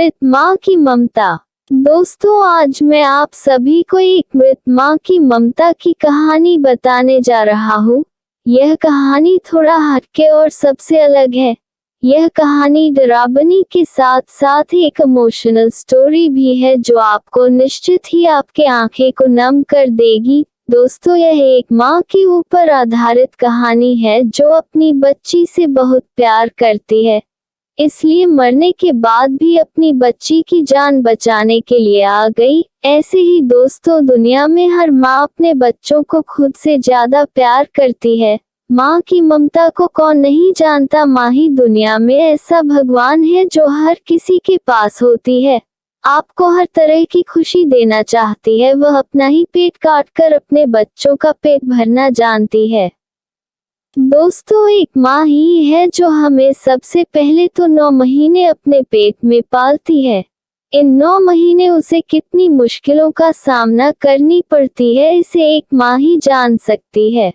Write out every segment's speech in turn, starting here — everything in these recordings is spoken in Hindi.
मृत माँ की ममता। दोस्तों, आज मैं आप सभी को एक मृत माँ की ममता की कहानी बताने जा रहा हूँ। यह कहानी थोड़ा हटके और सबसे अलग है। यह कहानी डरावनी के साथ साथ एक इमोशनल स्टोरी भी है जो आपको निश्चित ही आपके आंखें को नम कर देगी। दोस्तों, यह एक माँ के ऊपर आधारित कहानी है जो अपनी बच्ची से बहुत प्यार करती है, इसलिए मरने के बाद भी अपनी बच्ची की जान बचाने के लिए आ गई। ऐसे ही दोस्तों, दुनिया में हर माँ अपने बच्चों को खुद से ज्यादा प्यार करती है। माँ की ममता को कौन नहीं जानता। माँ ही दुनिया में ऐसा भगवान है जो हर किसी के पास होती है। आपको हर तरह की खुशी देना चाहती है। वह अपना ही पेट काट कर अपने बच्चों का पेट भरना जानती है। दोस्तों, एक माँ ही है जो हमें सबसे पहले तो 9 महीने अपने पेट में पालती है। इन 9 महीने उसे कितनी मुश्किलों का सामना करनी पड़ती है, इसे एक माँ ही जान सकती है।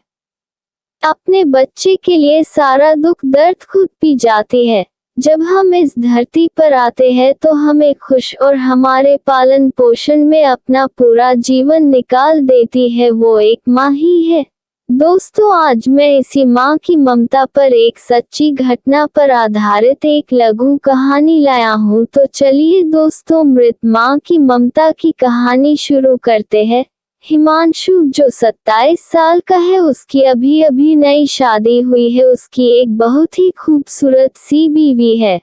अपने बच्चे के लिए सारा दुख दर्द खुद पी जाती है। जब हम इस धरती पर आते हैं तो हमें खुश और हमारे पालन पोषण में अपना पूरा जीवन निकाल देती है, वो एक माँ ही है। दोस्तों, आज मैं इसी माँ की ममता पर एक सच्ची घटना पर आधारित एक लघु कहानी लाया हूँ। तो चलिए दोस्तों, मृत माँ की ममता की कहानी शुरू करते हैं। हिमांशु, जो 27 साल का है, उसकी अभी अभी नई शादी हुई है। उसकी एक बहुत ही खूबसूरत सी बीवी है।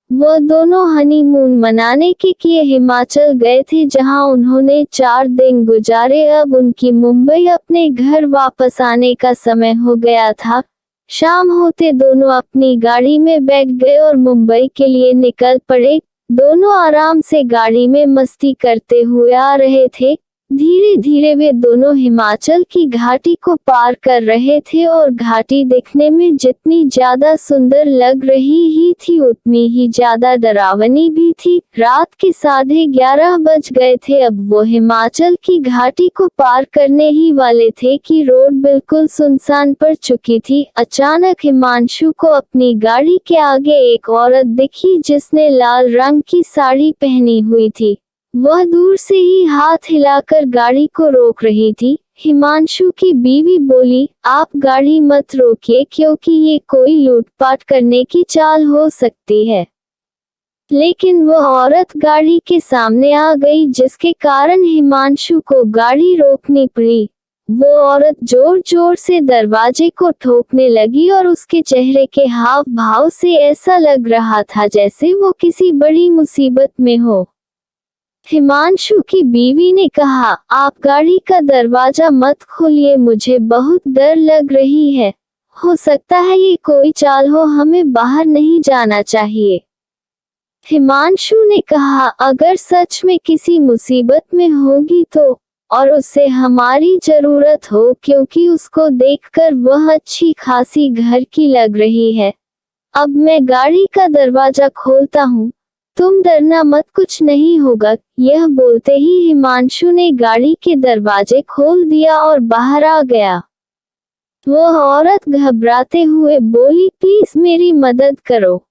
वो दोनों हनीमून मनाने के लिए हिमाचल गए थे, जहां उन्होंने 4 दिन गुजारे। अब उनकी मुंबई अपने घर वापस आने का समय हो गया था। शाम होते दोनों अपनी गाड़ी में बैठ गए और मुंबई के लिए निकल पड़े। दोनों आराम से गाड़ी में मस्ती करते हुए आ रहे थे। धीरे धीरे वे दोनों हिमाचल की घाटी को पार कर रहे थे और घाटी दिखने में जितनी ज्यादा सुंदर लग रही ही थी उतनी ही ज्यादा डरावनी भी थी। रात के 11:30 बज गए थे। अब वो हिमाचल की घाटी को पार करने ही वाले थे कि रोड बिल्कुल सुनसान पड़ चुकी थी। अचानक हिमांशु को अपनी गाड़ी के आगे एक औरत दिखी जिसने लाल रंग की साड़ी पहनी हुई थी। वह दूर से ही हाथ हिलाकर गाड़ी को रोक रही थी। हिमांशु की बीवी बोली, आप गाड़ी मत रोकिए क्योंकि ये कोई लूटपाट करने की चाल हो सकती है। लेकिन वह औरत गाड़ी के सामने आ गई, जिसके कारण हिमांशु को गाड़ी रोकनी पड़ी। वो औरत जोर जोर से दरवाजे को ठोकने लगी और उसके चेहरे के हाव भाव से ऐसा लग रहा था जैसे वो किसी बड़ी मुसीबत में हो। हिमांशु की बीवी ने कहा, आप गाड़ी का दरवाजा मत खोलिए, मुझे बहुत डर लग रही है। हो सकता है ये कोई चाल हो, हमें बाहर नहीं जाना चाहिए। हिमांशु ने कहा, अगर सच में किसी मुसीबत में होगी तो, और उसे हमारी जरूरत हो क्योंकि उसको देखकर वह अच्छी खासी घर की लग रही है। अब मैं गाड़ी का दरवाजा खोलता हूँ, तुम डरना मत, कुछ नहीं होगा। यह बोलते ही हिमांशु ने गाड़ी के दरवाजे खोल दिया और बाहर आ गया। वह औरत घबराते हुए बोली, प्लीज मेरी मदद करो।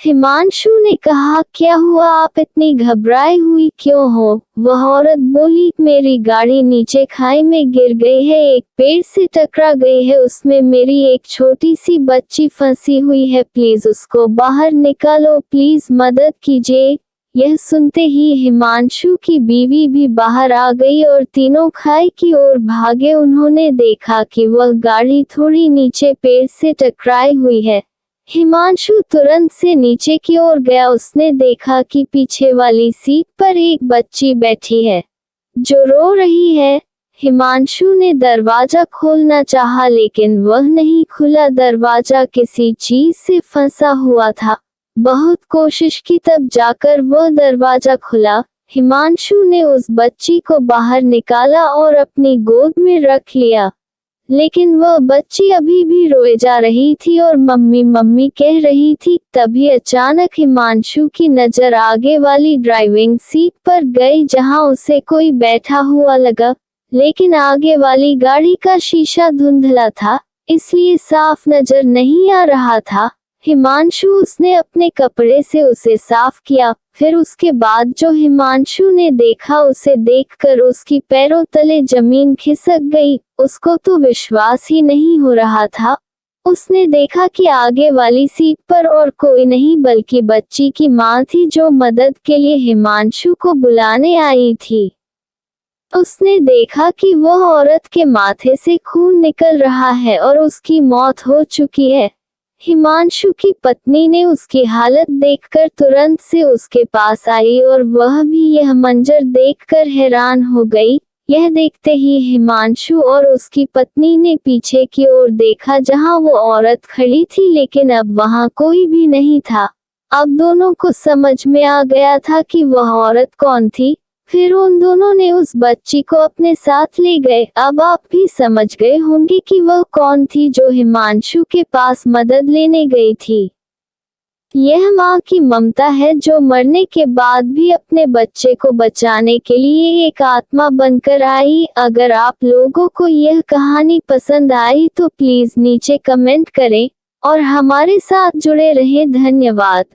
हिमांशु ने कहा, क्या हुआ, आप इतनी घबराई हुई क्यों हो? वह औरत बोली, मेरी गाड़ी नीचे खाई में गिर गई है, एक पेड़ से टकरा गई है, उसमें मेरी एक छोटी सी बच्ची फंसी हुई है, प्लीज उसको बाहर निकालो, प्लीज मदद कीजिए। यह सुनते ही हिमांशु की बीवी भी बाहर आ गई और तीनों खाई की ओर भागे। उन्होंने देखा कि वह गाड़ी थोड़ी नीचे पेड़ से टकराई हुई है। हिमांशु तुरंत से नीचे की ओर गया। उसने देखा कि पीछे वाली सीट पर एक बच्ची बैठी है जो रो रही है। हिमांशु ने दरवाजा खोलना चाहा लेकिन वह नहीं खुला। दरवाजा किसी चीज से फंसा हुआ था। बहुत कोशिश की तब जाकर वह दरवाजा खुला। हिमांशु ने उस बच्ची को बाहर निकाला और अपनी गोद में रख लिया, लेकिन वह बच्ची अभी भी रोए जा रही थी और मम्मी मम्मी कह रही थी। तभी अचानक हिमांशु की नजर आगे वाली ड्राइविंग सीट पर गई जहां उसे कोई बैठा हुआ लगा, लेकिन आगे वाली गाड़ी का शीशा धुंधला था, इसलिए साफ नजर नहीं आ रहा था। हिमांशु, उसने अपने कपड़े से उसे साफ किया। फिर उसके बाद जो हिमांशु ने देखा उसे देखकर उसकी पैरों तले जमीन खिसक गई। उसको तो विश्वास ही नहीं हो रहा था। उसने देखा कि आगे वाली सीट पर और कोई नहीं बल्कि बच्ची की मां थी, जो मदद के लिए हिमांशु को बुलाने आई थी। उसने देखा कि वह औरत के माथे से खून निकल रहा है और उसकी मौत हो चुकी है। हिमांशु की पत्नी ने उसकी हालत देखकर तुरंत से उसके पास आई और वह भी यह मंजर देखकर हैरान हो गई। यह देखते ही हिमांशु और उसकी पत्नी ने पीछे की ओर देखा जहां वो औरत खड़ी थी, लेकिन अब वहां कोई भी नहीं था। अब दोनों को समझ में आ गया था कि वह औरत कौन थी। फिर उन दोनों ने उस बच्ची को अपने साथ ले गए। अब आप भी समझ गए होंगे कि वह कौन थी जो हिमांशु के पास मदद लेने गई थी। यह माँ की ममता है, जो मरने के बाद भी अपने बच्चे को बचाने के लिए एक आत्मा बनकर आई। अगर आप लोगों को यह कहानी पसंद आई तो प्लीज नीचे कमेंट करें और हमारे साथ जुड़े रहें। धन्यवाद।